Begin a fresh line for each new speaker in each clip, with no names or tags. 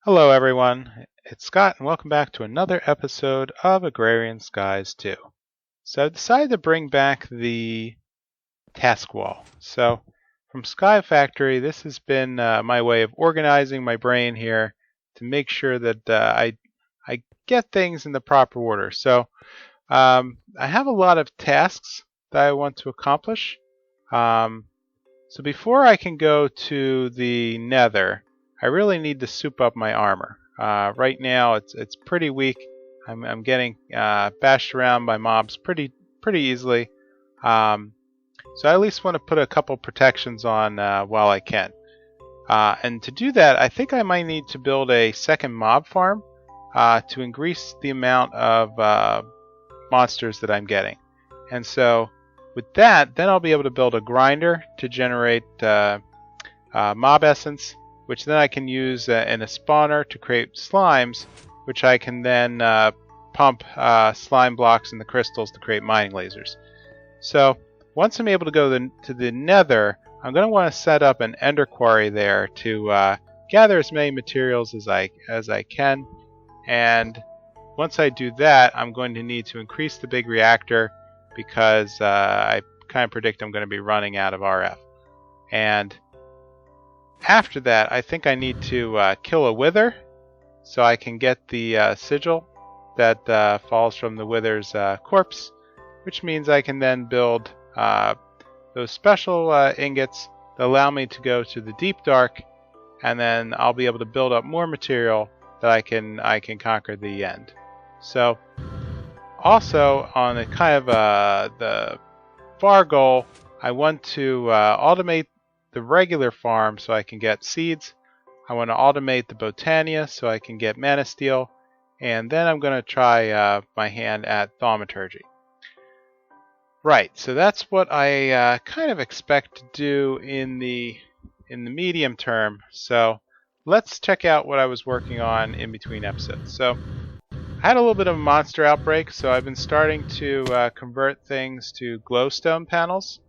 Hello everyone, it's Scott and welcome back to another episode of Agrarian Skies 2. So I've decided to bring back the task wall. So from Sky Factory, this has been my way of organizing my brain here to make sure that I get things in the proper order. So I have a lot of tasks that I want to accomplish. Um, so before I can go to the Nether, I really need to soup up my armor. Right now, it's pretty weak. I'm getting bashed around by mobs pretty easily. Um, so I at least want to put a couple protections on while I can. And to do that, I think I might need to build a second mob farm to increase the amount of monsters that I'm getting. And so with that, then I'll be able to build a grinder to generate mob essence, which then I can use in a spawner to create slimes, which I can then pump slime blocks in the crystals to create mining lasers. So once I'm able to go to the Nether, I'm going to want to set up an ender quarry there to gather as many materials as I can. And once I do that, I'm going to need to increase the big reactor because I kind of predict I'm going to be running out of RF. And after that, I think I need to kill a wither so I can get the sigil that falls from the wither's corpse, which means I can then build those special ingots that allow me to go to the deep dark, and then I'll be able to build up more material that I can conquer the end. So also on a kind of the far goal, I want to automate the regular farm so I can get seeds. I want to automate the Botania so I can get mana steel, and then I'm going to try my hand at thaumaturgy. Right, so that's what I kind of expect to do in the medium term. So let's check out what I was working on in between episodes. So I had a little bit of a monster outbreak, so I've been starting to convert things to glowstone panels,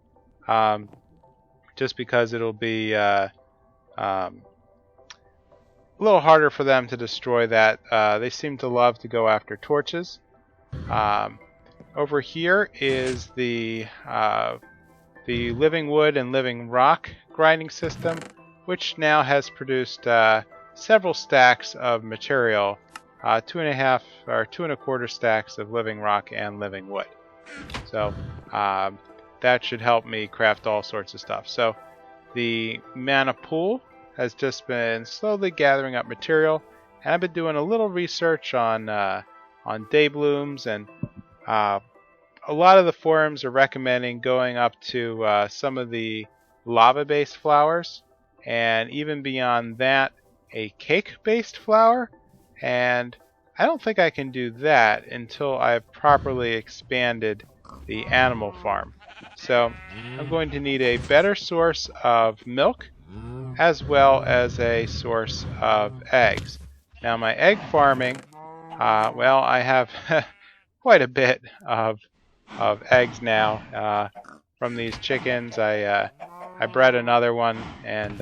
just because it'll be a little harder for them to destroy that. They seem to love to go after torches. Over here is the living wood and living rock grinding system, which now has produced several stacks of material, 2.5 or 2.25 stacks of living rock and living wood. So that should help me craft all sorts of stuff. So the mana pool has just been slowly gathering up material, and I've been doing a little research on day blooms, and a lot of the forums are recommending going up to some of the lava-based flowers, and even beyond that, a cake-based flower. And I don't think I can do that until I've properly expanded the animal farm. So I'm going to need a better source of milk as well as a source of eggs. Now my egg farming, well, I have quite a bit of eggs now from these chickens. I bred another one, and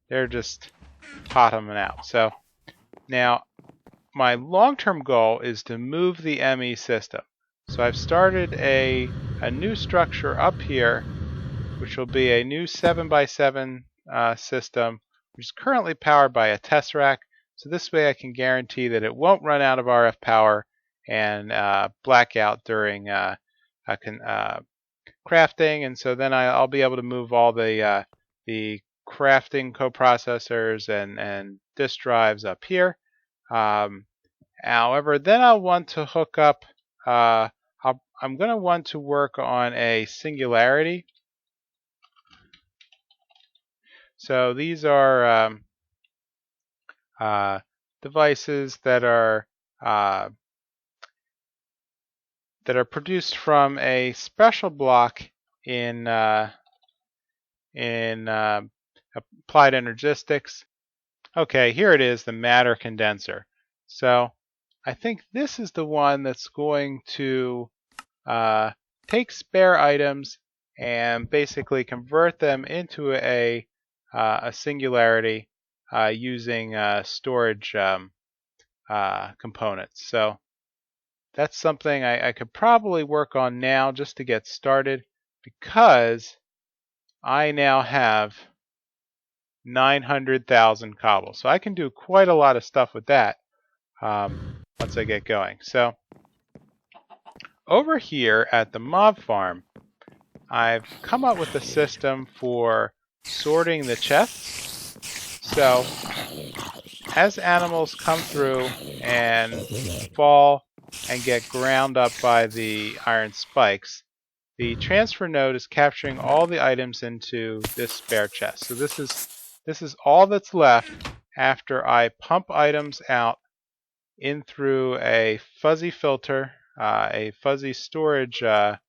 they're just bottoming out. So now my long-term goal is to move the ME system. So I've started a new structure up here, which will be a new 7x7 system, which is currently powered by a tesseract. So this way I can guarantee that it won't run out of RF power and black out during crafting. And so then I'll be able to move all the crafting coprocessors and disk drives up here. However, then I'll want to hook up, I'm going to want to work on a singularity. So these are devices that are produced from a special block in applied energistics. Okay, here it is, the matter condenser. So I think this is the one that's going to take spare items and basically convert them into a singularity using storage components. So that's something I could probably work on now just to get started, because I now have 900,000 cobble. So I can do quite a lot of stuff with that once I get going. So over here at the mob farm, I've come up with a system for sorting the chests. So as animals come through and fall and get ground up by the iron spikes, the transfer node is capturing all the items into this spare chest. So this is all that's left after I pump items out in through a fuzzy filter, a fuzzy storage. Let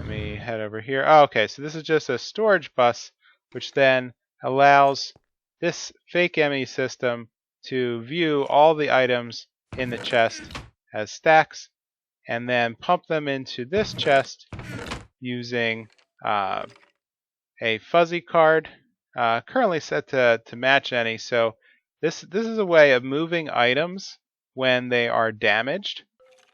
me head over here. Oh, okay, so this is just a storage bus, which then allows this fake ME system to view all the items in the chest as stacks, and then pump them into this chest using a fuzzy card, currently set to match any. So this is a way of moving items when they are damaged.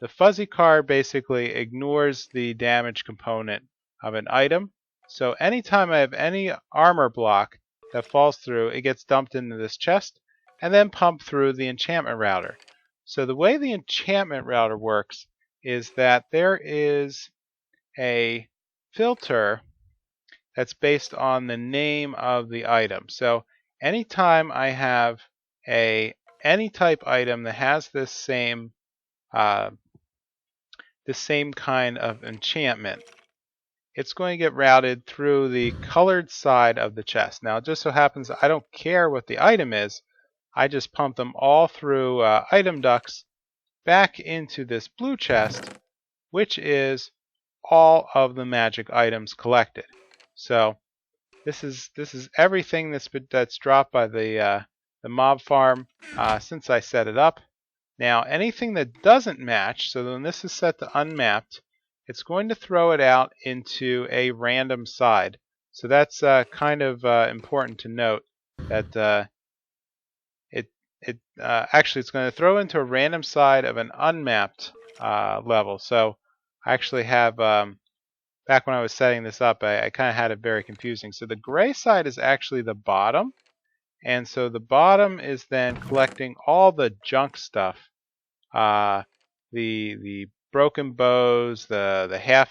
The fuzzy card basically ignores the damage component of an item. So anytime I have any armor block that falls through, it gets dumped into this chest and then pumped through the enchantment router. So the way the enchantment router works is that there is a filter that's based on the name of the item. So anytime I have any type item that has this same kind of enchantment, it's going to get routed through the colored side of the chest. Now it just so happens I don't care what the item is. I just pump them all through item ducts back into this blue chest, which is all of the magic items collected. So this is everything that's dropped by the mob farm since I set it up. Now anything that doesn't match, so when this is set to unmapped, it's going to throw it out into a random side. So that's kind of important to note that actually it's going to throw into a random side of an unmapped level. So I actually have, back when I was setting this up, I kind of had it very confusing. So the gray side is actually the bottom, and so the bottom is then collecting all the junk stuff, the broken bows, the half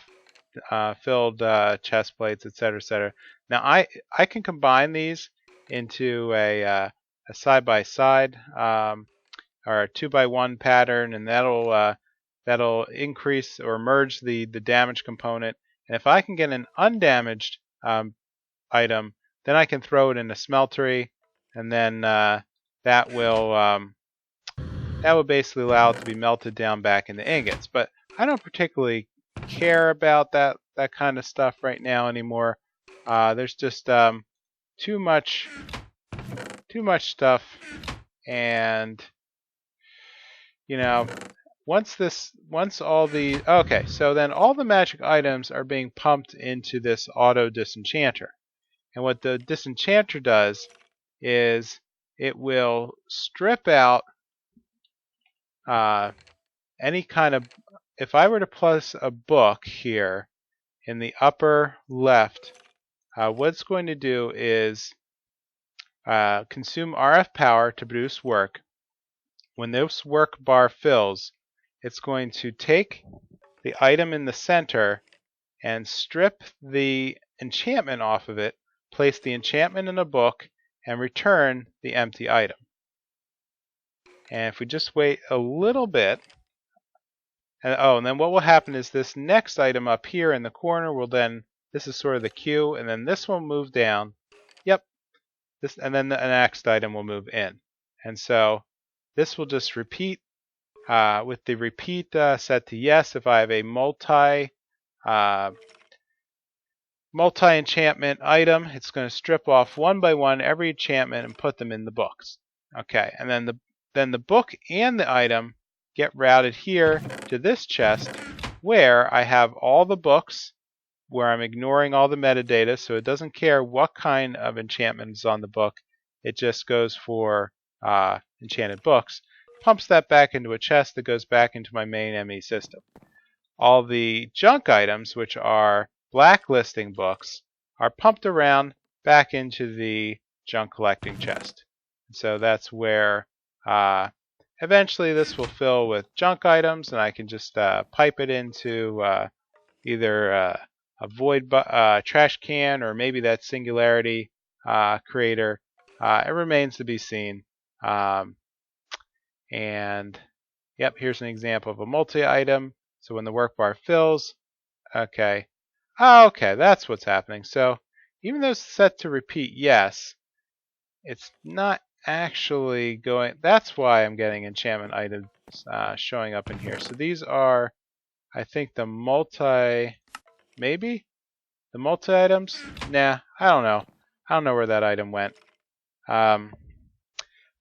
filled chest plates, etc., etc. Now I can combine these into a side by side or a 2x1 pattern, and that'll increase or merge the damage component. And if I can get an undamaged item, then I can throw it in a smeltery, and then that will basically allow it to be melted down back into ingots. But I don't particularly care about that kind of stuff right now anymore. There's just too much stuff, and once all the okay, so then all the magic items are being pumped into this auto disenchanter, and what the disenchanter does is it will strip out any kind of, if I were to place a book here in the upper left, what it's going to do is consume RF power to produce work. When this work bar fills, it's going to take the item in the center and strip the enchantment off of it, place the enchantment in a book, and return the empty item. And if we just wait a little bit, and then what will happen is this next item up here in the corner will then, this is sort of the queue, and then this will move down. Yep. This, and then the next item will move in. And so this will just repeat with the repeat set to yes. If I have a multi-enchantment item, it's going to strip off one by one every enchantment and put them in the books. Okay, and then the book and the item get routed here to this chest, where I have all the books, where I'm ignoring all the metadata, so it doesn't care what kind of enchantment is on the book. it just goes for enchanted books, pumps that back into a chest that goes back into my main ME system. All the junk items, which are blacklisting books, are pumped around back into the junk collecting chest. So that's where eventually this will fill with junk items, and I can just pipe it into either a void trash can or maybe that singularity creator. It remains to be seen. And yep, here's an example of a multi-item. So when the work bar fills, okay. Oh, okay, that's what's happening. So even though it's set to repeat yes, it's not actually going. That's why I'm getting enchantment items showing up in here. So these are, I think, maybe? The multi-items? Nah, I don't know. I don't know where that item went. But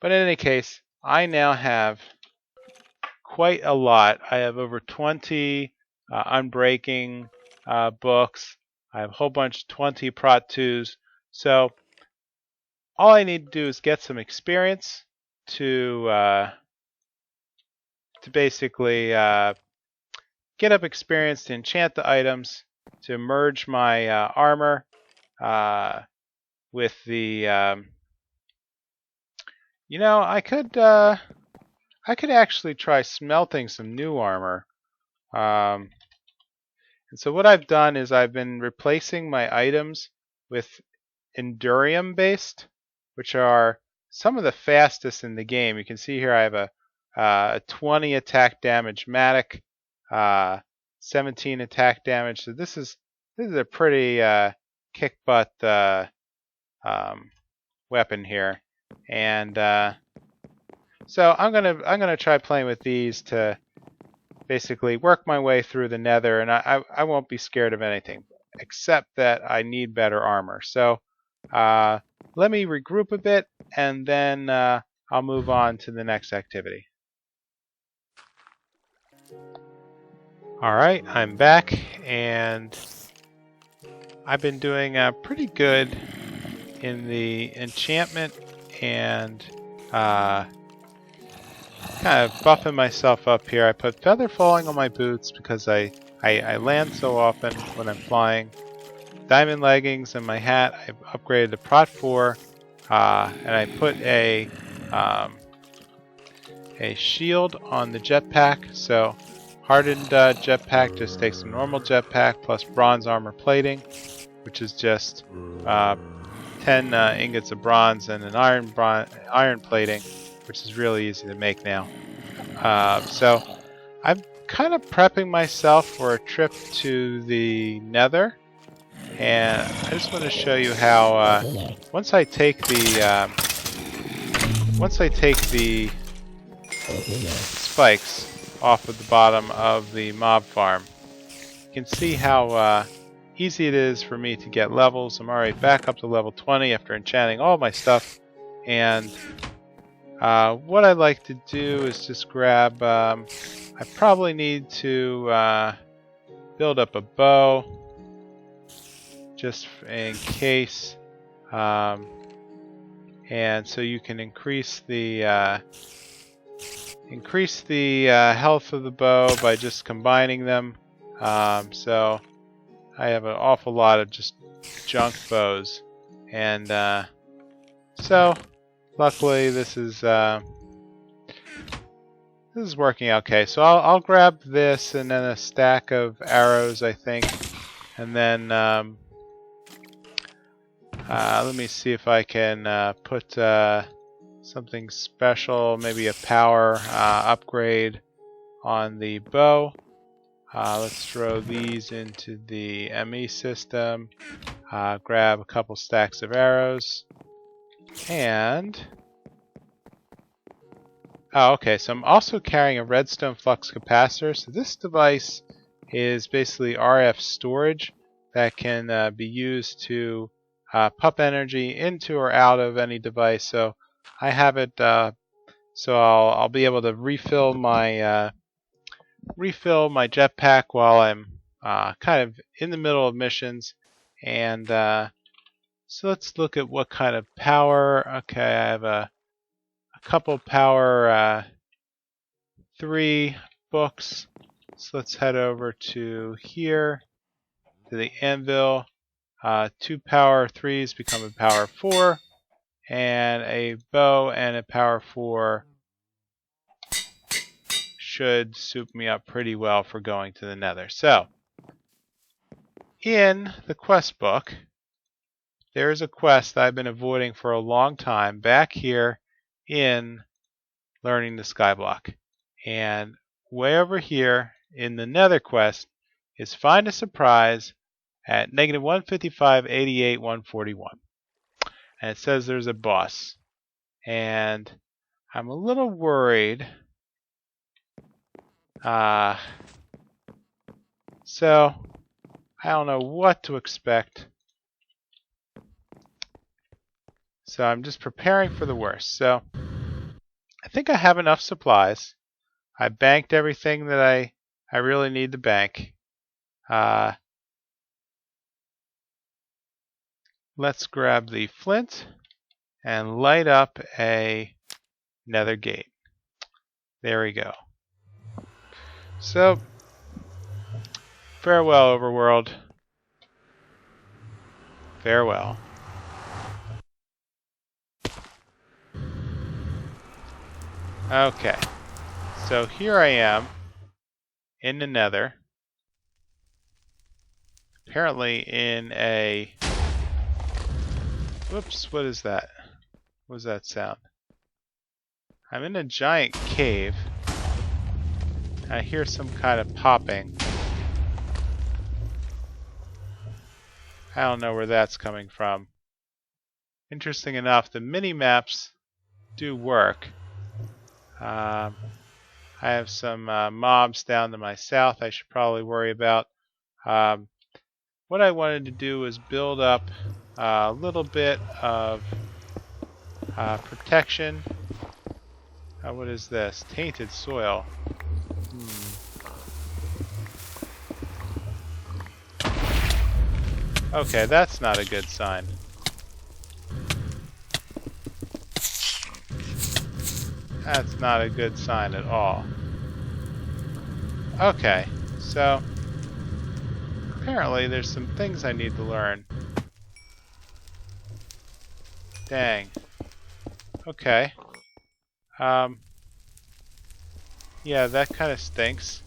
in any case, I now have quite a lot. I have over 20 unbreaking books. I have a whole bunch, 20 Prot 2s. So all I need to do is get some experience to basically get up experience to enchant the items, to merge my armor with the. I could actually try smelting some new armor. And so what I've done is I've been replacing my items with Endurium based, which are some of the fastest in the game. You can see here I have a 20 attack damage Matic, 17 attack damage. So this is a pretty kick butt weapon here, and so I'm gonna try playing with these to basically work my way through the Nether, and I won't be scared of anything except that I need better armor. So let me regroup a bit, and then I'll move on to the next activity. Alright, I'm back, and I've been doing pretty good in the enchantment and kind of buffing myself up here. I put feather falling on my boots because I land so often when I'm flying. Diamond leggings and my hat I've upgraded to Prot 4, and I put a shield on the jetpack. So hardened jetpack just takes a normal jetpack plus bronze armor plating, which is just 10 ingots of bronze and an iron plating, which is really easy to make now. So I'm kind of prepping myself for a trip to the Nether, and I just want to show you how once I take the spikes off of the bottom of the mob farm, you can see how easy it is for me to get levels. I'm already back up to level 20 after enchanting all my stuff, and what I like to do is just grab, I probably need to build up a bow just in case, and so you can increase the health of the bow by just combining them. So I have an awful lot of just junk bows, and so luckily this is working okay. So I'll grab this and then a stack of arrows, I think, and then let me see if I can put something special, maybe a power upgrade on the bow. Let's throw these into the ME system, grab a couple stacks of arrows, and okay, so I'm also carrying a redstone flux capacitor. So this device is basically RF storage that can be used to pump energy into or out of any device. So I have it, so I'll be able to refill my jetpack while I'm kind of in the middle of missions, and So let's look at what kind of power. Okay, I have a couple power 3 books. So let's head over to here, to the anvil. 2 power 3s become a power 4, and a bow and a power 4 should soup me up pretty well for going to the Nether. So, in the quest book, there is a quest that I've been avoiding for a long time back here in learning the skyblock. And way over here in the Nether quest is find a surprise at negative 155, 88, 141. And it says there's a boss. And I'm a little worried. So I don't know what to expect. So I'm just preparing for the worst. So I think I have enough supplies. I banked everything that I really need to bank. Let's grab the flint and light up a nether gate. There we go. So, farewell, overworld. Farewell. Okay, so here I am in the Nether. Apparently in a... Whoops, what is that? What was that sound? I'm in a giant cave. I hear some kind of popping. I don't know where that's coming from. Interesting enough, the mini-maps do work. I have some mobs down to my south I should probably worry about. What I wanted to do was build up a little bit of protection. What is this? Tainted soil. Okay, that's not a good sign. That's not a good sign at all. Okay, so apparently there's some things I need to learn. Dang. Okay. Yeah, that kind of stinks.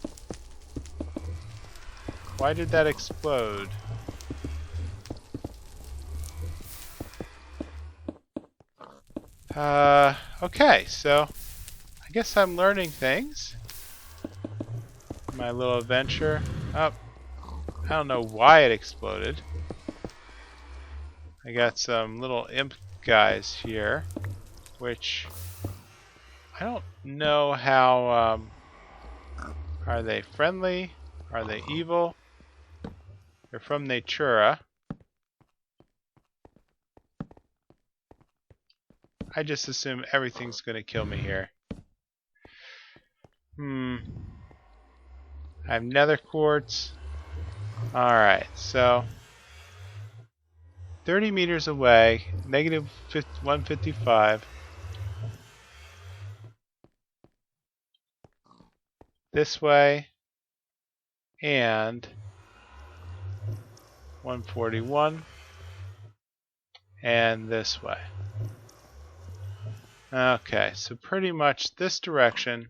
Why did that explode? Okay, so I guess I'm learning things. My little adventure. Oh, I don't know why it exploded. I got some little imp guys here, which I don't know how, are they friendly? Are they evil? They're from Natura. I just assume everything's gonna kill me here. I have nether quartz. Alright, so 30 meters away, negative 155. This way, and 141, and this way. Okay, so pretty much this direction,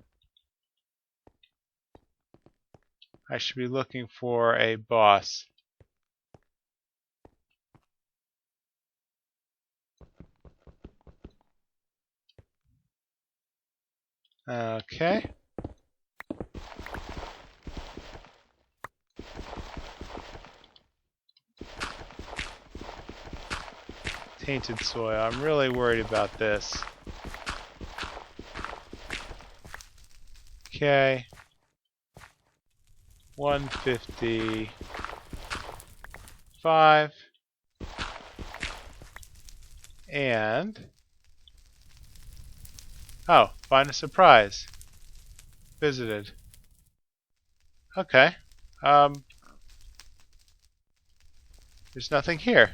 I should be looking for a boss. Okay. Tainted soil. I'm really worried about this. Okay. 155. And... oh, find a surprise. Visited. Okay. There's nothing here.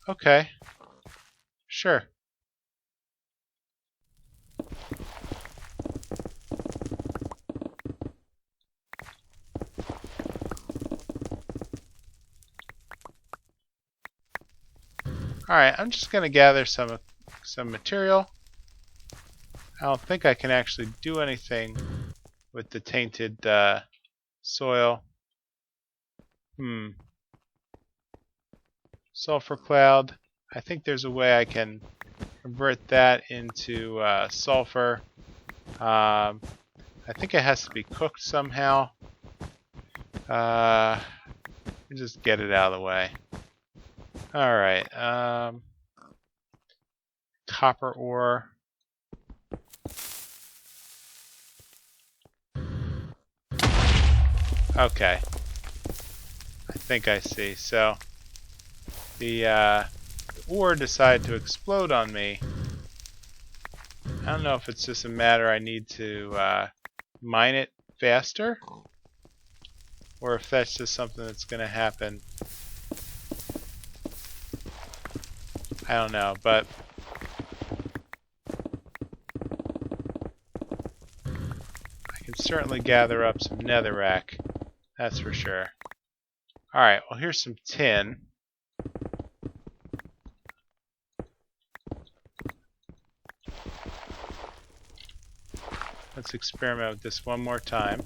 Okay. Sure. Alright, I'm just gonna gather some material. I don't think I can actually do anything with the tainted soil. Sulfur cloud. I think there's a way I can convert that into sulfur. I think it has to be cooked somehow. Just get it out of the way. Alright. Copper ore. Okay. I think I see. So the ore decided to explode on me. I don't know if it's just a matter I need to mine it faster, or if that's just something that's going to happen. I don't know, but I can certainly gather up some netherrack, that's for sure. Alright, well here's some tin. Let's experiment with this one more time.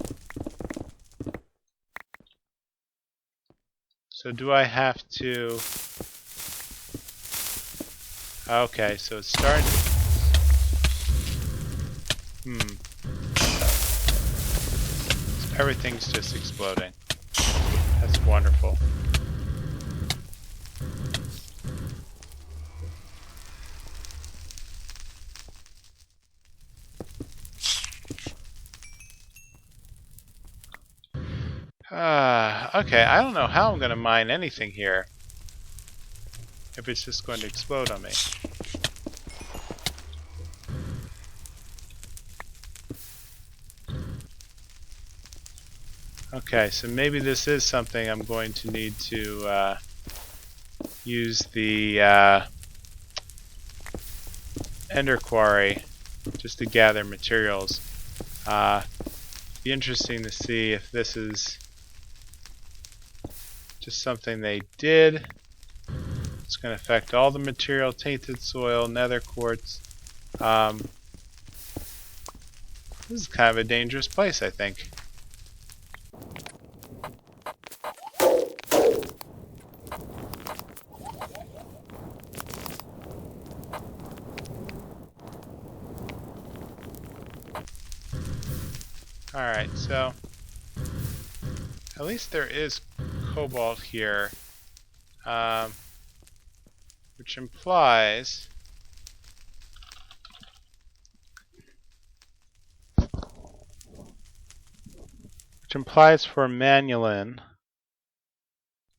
So do I have to... Okay, so it's starting to... So everything's just exploding. That's wonderful. Okay, I don't know how I'm going to mine anything here if it's just going to explode on me. Okay, so maybe this is something I'm going to need to use the Ender Quarry just to gather materials. Be interesting to see if this is just something they did. It's going to affect all the material, tainted soil, nether quartz. This is kind of a dangerous place, I think. Alright, so at least there is cobalt here, which implies for manulin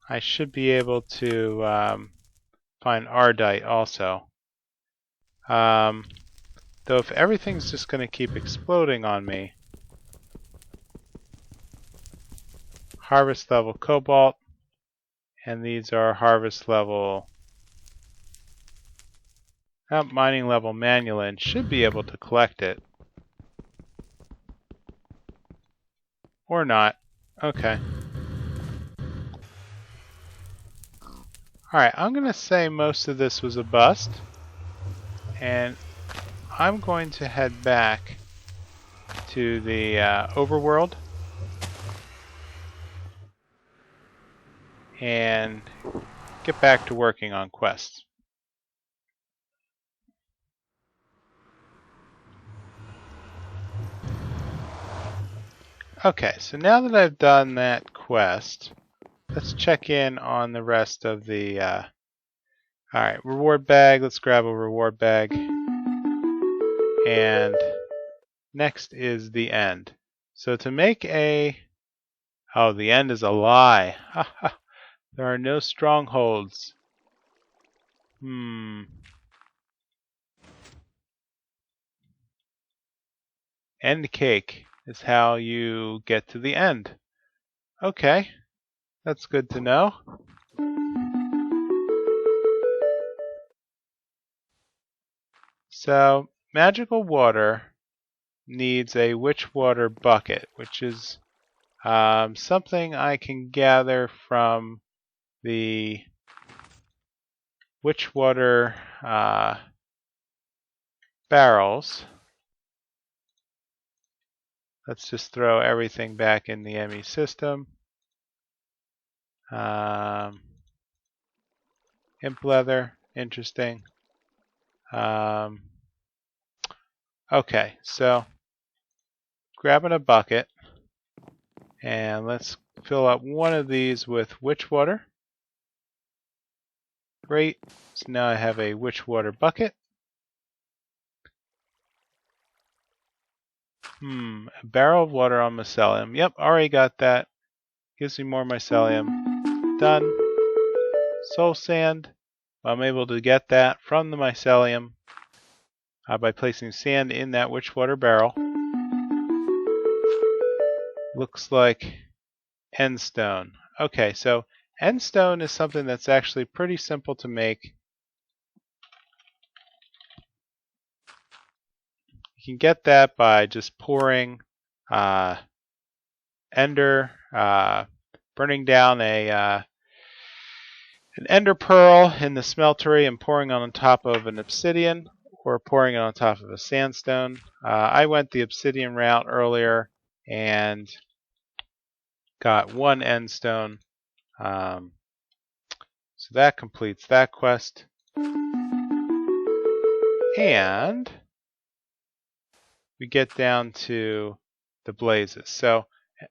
I should be able to find ardite also. Though if everything's just going to keep exploding on me, harvest level cobalt, and these are harvest level, mining level manulin, should be able to collect it. Or not. Okay. Alright, I'm going to say most of this was a bust, and I'm going to head back to the overworld and get back to working on quests. Okay, so now that I've done that quest, let's check in on the rest of the... Alright, reward bag. Let's grab a reward bag. And next is the end. So to make a... Oh, the end is a lie. There are no strongholds. End cake is how you get to the end. Okay, that's good to know. So magical water needs a witch water bucket, which is something I can gather from the witch water barrels. Let's just throw everything back in the ME system. Imp leather, interesting. Okay, so grabbing a bucket, and let's fill up one of these with witch water. Great, so now I have a witch water bucket. A barrel of water on mycelium. Yep, already got that. Gives me more mycelium. Done. Soul sand. I'm able to get that from the mycelium by placing sand in that witch water barrel. Looks like endstone. Okay, so endstone is something that's actually pretty simple to make. You can get that by just pouring ender, burning down an ender pearl in the smeltery and pouring it on top of an obsidian, or pouring it on top of a sandstone. I went the obsidian route earlier and got one endstone. So that completes that quest. And we get down to the blazes. So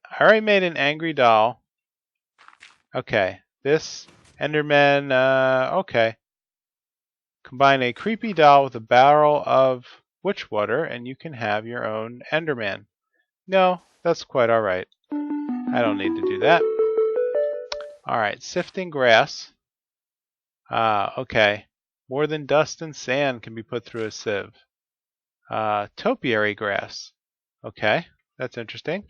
I already made an angry doll. Okay, this Enderman, okay. Combine a creepy doll with a barrel of witch water and you can have your own Enderman. No, that's quite alright. I don't need to do that. Alright, sifting grass. Okay. More than dust and sand can be put through a sieve. Topiary grass. Okay, that's interesting.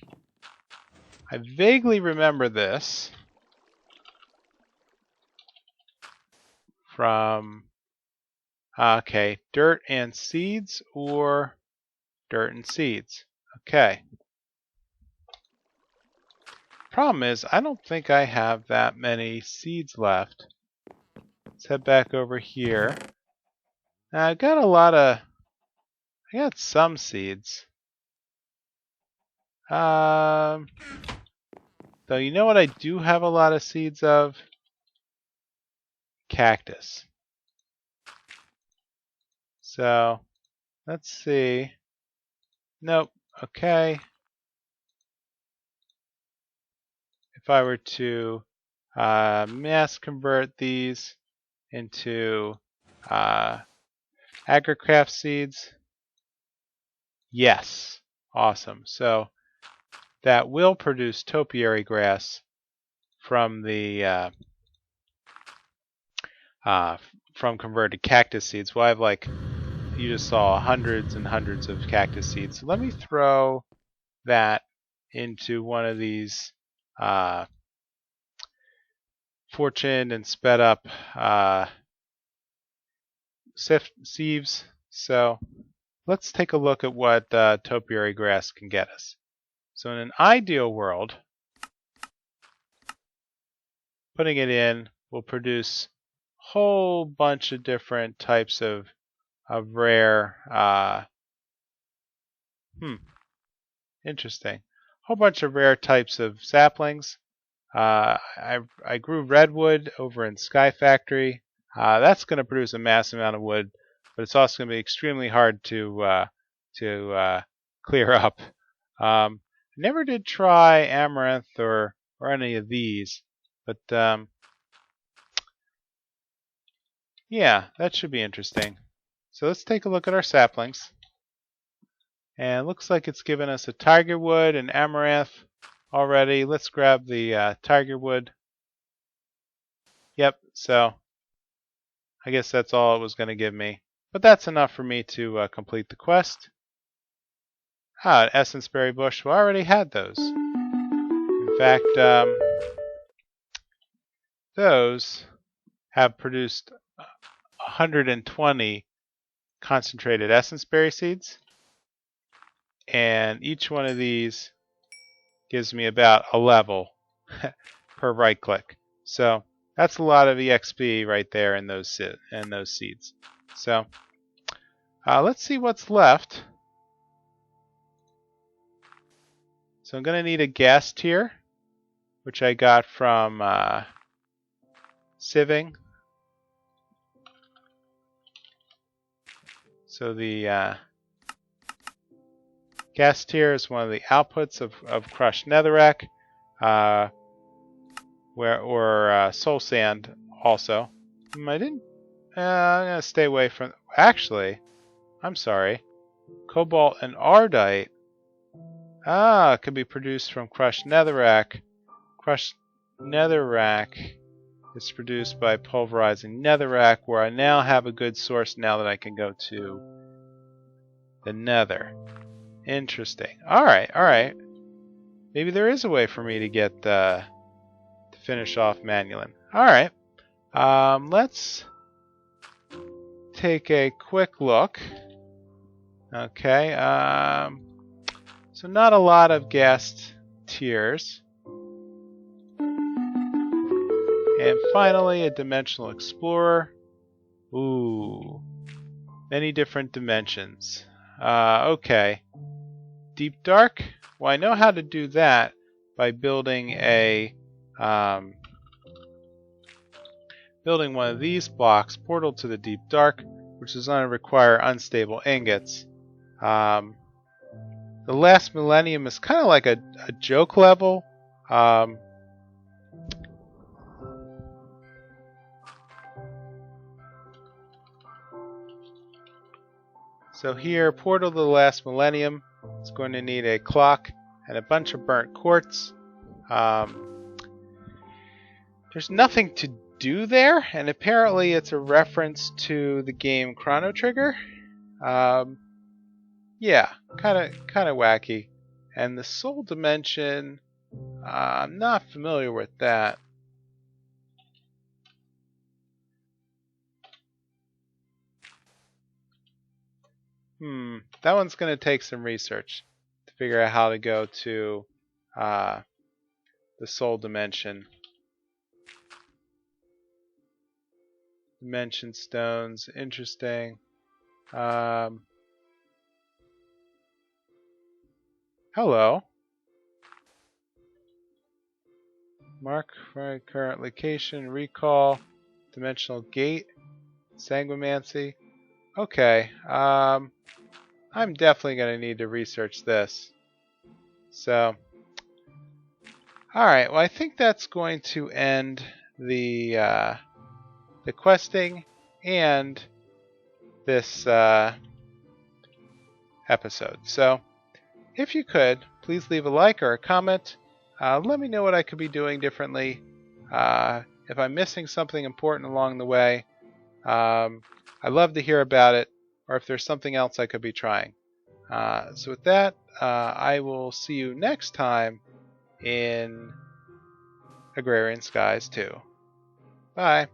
I vaguely remember this from, okay, dirt and seeds or dirt and seeds. Okay. Problem is, I don't think I have that many seeds left. Let's head back over here. Now, I got some seeds. Though you know what I do have a lot of seeds of? Cactus. So, let's see. Nope. Okay. If I were to mass convert these into agricraft seeds, yes. Awesome. So, that will produce topiary grass from the from converted cactus seeds. Well, I have you just saw hundreds and hundreds of cactus seeds. So let me throw that into one of these fortune and sped up sieves. So let's take a look at what topiary grass can get us. So in an ideal world, putting it in will produce a whole bunch of different types of rare interesting. A whole bunch of rare types of saplings. I grew redwood over in Sky Factory. That's going to produce a massive amount of wood, but it's also going to be extremely hard to clear up. Never did try amaranth or any of these, but yeah, that should be interesting. So let's take a look at our saplings. And it looks like it's given us a tiger wood and amaranth already. Let's grab the tiger wood. Yep, so I guess that's all it was going to give me. But that's enough for me to complete the quest. An essence berry bush. Well, I already had those. In fact, those have produced 120 concentrated essence berry seeds. And each one of these gives me about a level per right click. So that's a lot of EXP right there in those seeds. So let's see what's left. So I'm going to need a gas tier, which I got from sieving. So the gas tier is one of the outputs of crushed netherrack, or soul sand also. I didn't. I'm gonna stay away from. Actually, I'm sorry. Cobalt and ardite. It could be produced from crushed netherrack. Crushed netherrack is produced by pulverizing netherrack, where I now have a good source now that I can go to the nether. Interesting. Alright. Maybe there is a way for me to get to finish off Manulin. Alright. Let's take a quick look. Okay. So not a lot of gas tiers. And finally, a dimensional explorer. Ooh. Many different dimensions. Okay. Deep dark? Well, I know how to do that by building building one of these blocks, portal to the deep dark, which is going to require unstable ingots. The last millennium is kind of like a joke level. So here, portal to the last millennium is going to need a clock and a bunch of burnt quartz. There's nothing to do there, and apparently it's a reference to the game Chrono Trigger. Yeah, kind of wacky. And the soul dimension, I'm not familiar with that. That one's going to take some research to figure out how to go to the soul dimension. Dimension stones, interesting. Hello. Mark my current location, recall, dimensional gate, sanguimancy. Okay, I'm definitely going to need to research this. So, alright, well I think that's going to end the questing and this episode. So, if you could, please leave a like or a comment. Let me know what I could be doing differently. If I'm missing something important along the way, I'd love to hear about it, or if there's something else I could be trying. So with that, I will see you next time in Agrarian Skies 2. Bye.